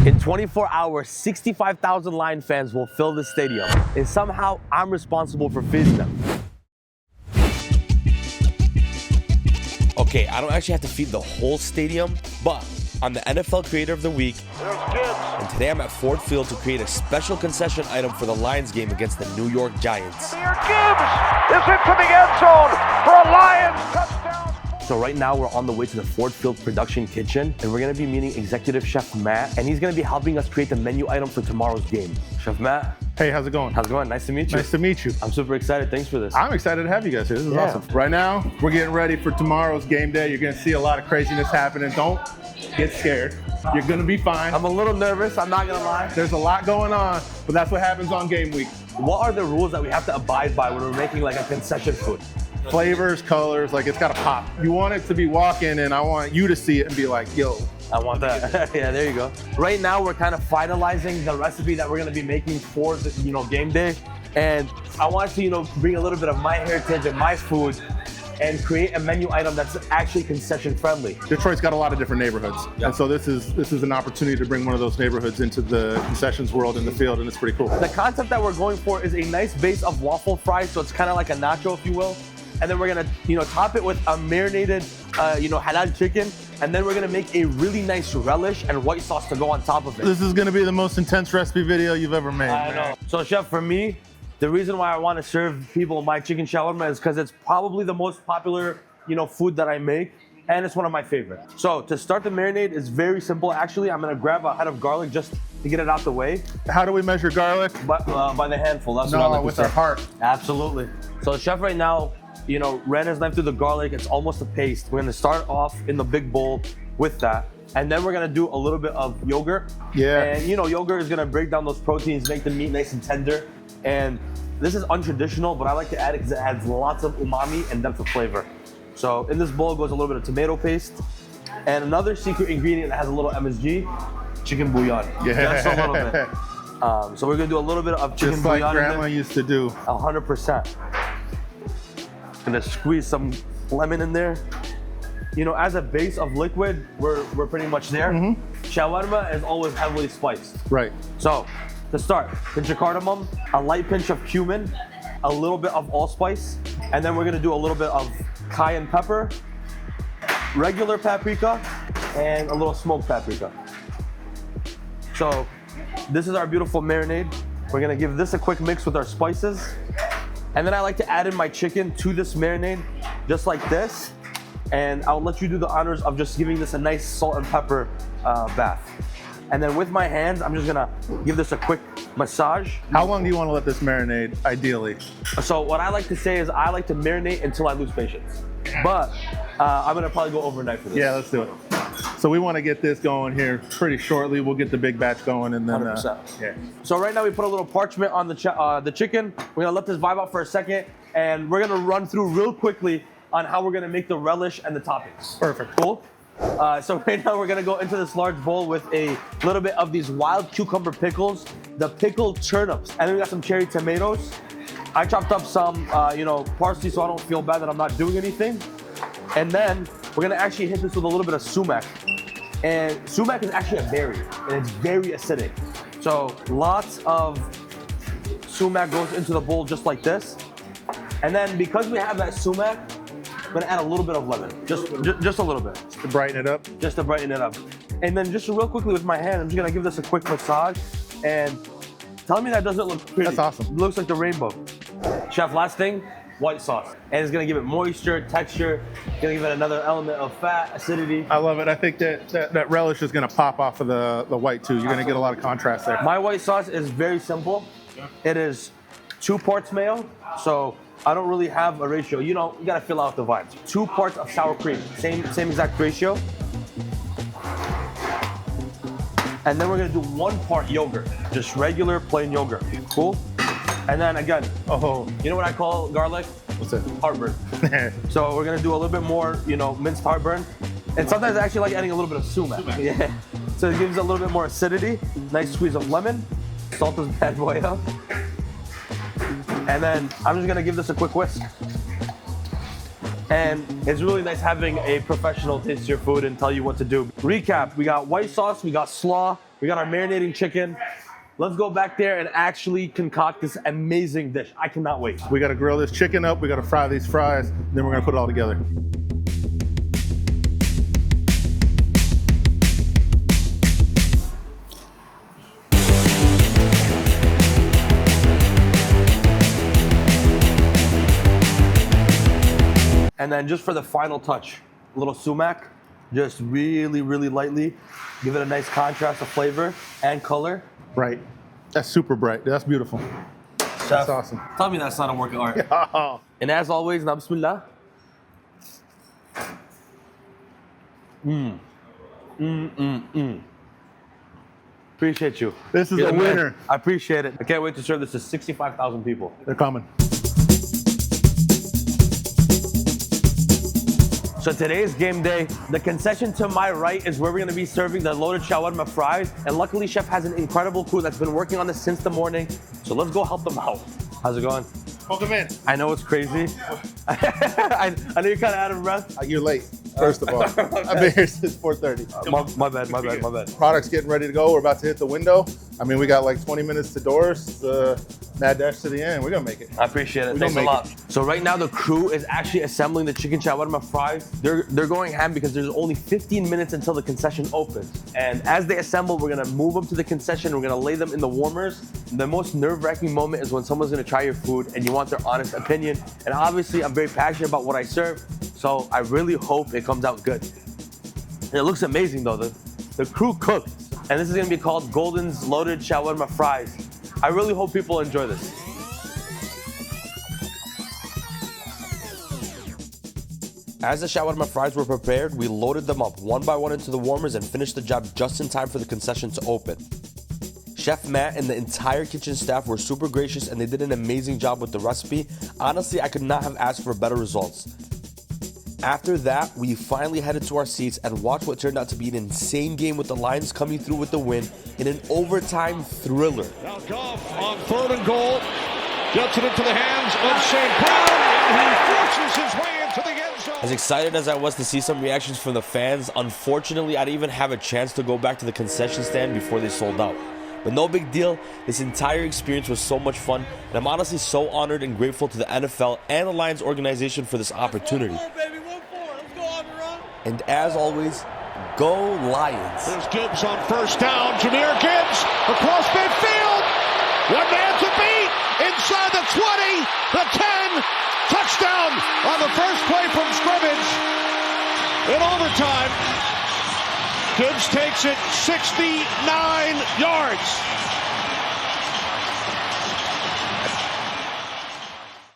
In 24 hours, 65,000 Lion fans will fill the stadium, and somehow I'm responsible for feeding them. Okay, I don't actually have to feed the whole stadium, but I'm the NFL Creator of the Week, and today I'm at Ford Field to create a special concession item for the Lions game against the New York Giants. Here Gibbs is into the end zone for a Lions touchdown. So right now we're on the way to the Ford Field production kitchen, and we're gonna be meeting Executive Chef Matt, and he's gonna be helping us create the menu item for tomorrow's game. Chef Matt. Hey, how's it going? How's it going? Nice to meet you. Nice to meet you. I'm super excited. Thanks for this. I'm excited to have you guys here. This is awesome. Right now, we're getting ready for tomorrow's game day. You're gonna see a lot of craziness happening. Don't get scared. You're gonna be fine. I'm a little nervous, I'm not gonna lie. There's a lot going on, but that's what happens on game week. What are the rules that we have to abide by when we're making like a concession food? Flavors, colors, like it's gotta pop. You want it to be walking, and I want you to see it and be like, yo. I want that. Yeah, there you go. Right now, we're kind of finalizing the recipe that we're gonna be making for the, game day. And I want to, bring a little bit of my heritage and my food and create a menu item that's actually concession friendly. Detroit's got a lot of different neighborhoods. Yeah. And so this is an opportunity to bring one of those neighborhoods into the concessions world in the field, and it's pretty cool. The concept that we're going for is a nice base of waffle fries, so it's kind of like a nacho, if you will. And then we're gonna, top it with a marinated, halal chicken. And then we're gonna make a really nice relish and white sauce to go on top of it. This is gonna be the most intense recipe video you've ever made. I know. So Chef, for me, the reason why I want to serve people my chicken shawarma is because it's probably the most popular, food that I make. And it's one of my favorites. So to start the marinade is very simple. Actually, I'm gonna grab a head of garlic just to get it out the way. How do we measure garlic? By the handful, that's No, what I like with to say. our heart. Absolutely. So Chef right now, ran his knife through the garlic. It's almost a paste. We're gonna start off in the big bowl with that. And then we're gonna do a little bit of yogurt. Yeah. And yogurt is gonna break down those proteins, make the meat nice and tender. And this is untraditional, but I like to add it because it adds lots of umami and depth of flavor. So in this bowl goes a little bit of tomato paste. And another secret ingredient that has a little MSG, chicken bouillon. Yeah. Just a little bit. So we're gonna do a little bit of chicken Just bouillon. like Grandma used to do. 100%. Gonna squeeze some lemon in there. As a base of liquid, we're pretty much there. Shawarma is always heavily spiced. Right. So, to start, pinch of cardamom, a light pinch of cumin, a little bit of allspice, and then we're gonna do a little bit of cayenne pepper, regular paprika, and a little smoked paprika. So, this is our beautiful marinade. We're gonna give this a quick mix with our spices. And then I like to add in my chicken to this marinade, just like this. And I'll let you do the honors of just giving this a nice salt and pepper bath. And then with my hands, I'm just gonna give this a quick massage. How long do you want to let this marinate, ideally? So what I like to say is I like to marinate until I lose patience. But I'm gonna probably go overnight for this. Yeah, let's do it. So we want to get this going here pretty shortly. We'll get the big batch going, and then 100%. yeah. So right now we put a little parchment on the chicken. We're gonna let this vibe out for a second, and we're gonna run through real quickly on how we're gonna make the relish and the toppings. Perfect. Cool. So right now we're gonna go into this large bowl with a little bit of these wild cucumber pickles, the pickled turnips, and then we got some cherry tomatoes. I chopped up some, parsley, so I don't feel bad that I'm not doing anything. And then we're gonna actually hit this with a little bit of sumac. And sumac is actually a berry, and it's very acidic. So lots of sumac goes into the bowl just like this. And then because we have that sumac, I'm gonna add a little bit of lemon, just a little bit. To brighten it up. Just to brighten it up. And then just real quickly with my hand, I'm just gonna give this a quick massage. And tell me that doesn't look pretty. That's awesome. It looks like the rainbow. Chef, last thing, white sauce. And it's gonna give it moisture, texture, gonna give it another element of fat, acidity. I love it. I think that relish is going to pop off of the white too. You're going to get a lot of contrast there. My white sauce is very simple. It is 2 parts mayo, so I don't really have a ratio. You gotta fill out the vibes. 2 parts of sour cream, same exact ratio. And then we're gonna do 1 part yogurt, just regular plain yogurt. Cool? And then again, you know what I call garlic? What's that? Heartburn. So we're gonna do a little bit more, minced heartburn. And sometimes I actually like adding a little bit of sumac. Yeah. So it gives it a little bit more acidity. Nice squeeze of lemon. Salt this bad boy up. And then I'm just gonna give this a quick whisk. And it's really nice having a professional taste your food and tell you what to do. Recap, we got white sauce, we got slaw, We got our marinating chicken. Let's go back there and actually concoct this amazing dish. I cannot wait. We gotta grill this chicken up, we gotta fry these fries, then we're gonna put it all together. And then just for the final touch, a little sumac, just really, really lightly. Give it a nice contrast of flavor and color. Bright. That's super bright. That's beautiful. Chef, That's awesome. Tell me that's not a work of art. And as always, na bismillah. Appreciate you. This is You're a the man. winner. I appreciate it. I can't wait to serve this to 65,000 people. They're coming. So today's game day, the concession to my right is where we're gonna be serving the loaded shawarma fries. And luckily, Chef has an incredible crew that's been working on this since the morning. So let's go help them out. How's it going? Welcome in. I know it's crazy. I know you're kind of out of breath. You're late, first of all. I've been here since 4:30. My bad. Product's getting ready to go. We're about to hit the window. I mean, we got like 20 minutes to doors. Mad dash to the end. We're gonna make it. I appreciate it. We Thanks a gonna lot. make So right now the crew is actually assembling the chicken shawarma fries. They're going ham because there's only 15 minutes until the concession opens. And as they assemble, we're gonna move them to the concession. We're gonna lay them in the warmers. The most nerve-wracking moment is when someone's gonna try your food and you want their honest opinion. And obviously, I'm very passionate about what I serve, so I really hope it comes out good. And it looks amazing though. The crew cooked. And this is gonna be called Golden's Loaded Shawarma Fries. I really hope people enjoy this. As the shawarma fries were prepared, we loaded them up one by one into the warmers and finished the job just in time for the concession to open. Chef Matt and the entire kitchen staff were super gracious and they did an amazing job with the recipe. Honestly, I could not have asked for better results. After that, we finally headed to our seats and watched what turned out to be an insane game with the Lions coming through with the win in an overtime thriller. Now Goff on 3rd and goal. Gets it into the hands of St. Brown, and he forces his way into the end zone. As excited as I was to see some reactions from the fans, unfortunately, I didn't even have a chance to go back to the concession stand before they sold out. But no big deal, this entire experience was so much fun, and I'm honestly so honored and grateful to the NFL and the Lions organization for this opportunity. And as always, go Lions. There's Gibbs on 1st down. Jahmyr Gibbs across midfield. One man to beat. Inside the 20, the 10. Touchdown on the first play from scrimmage. In overtime, Gibbs takes it 69 yards.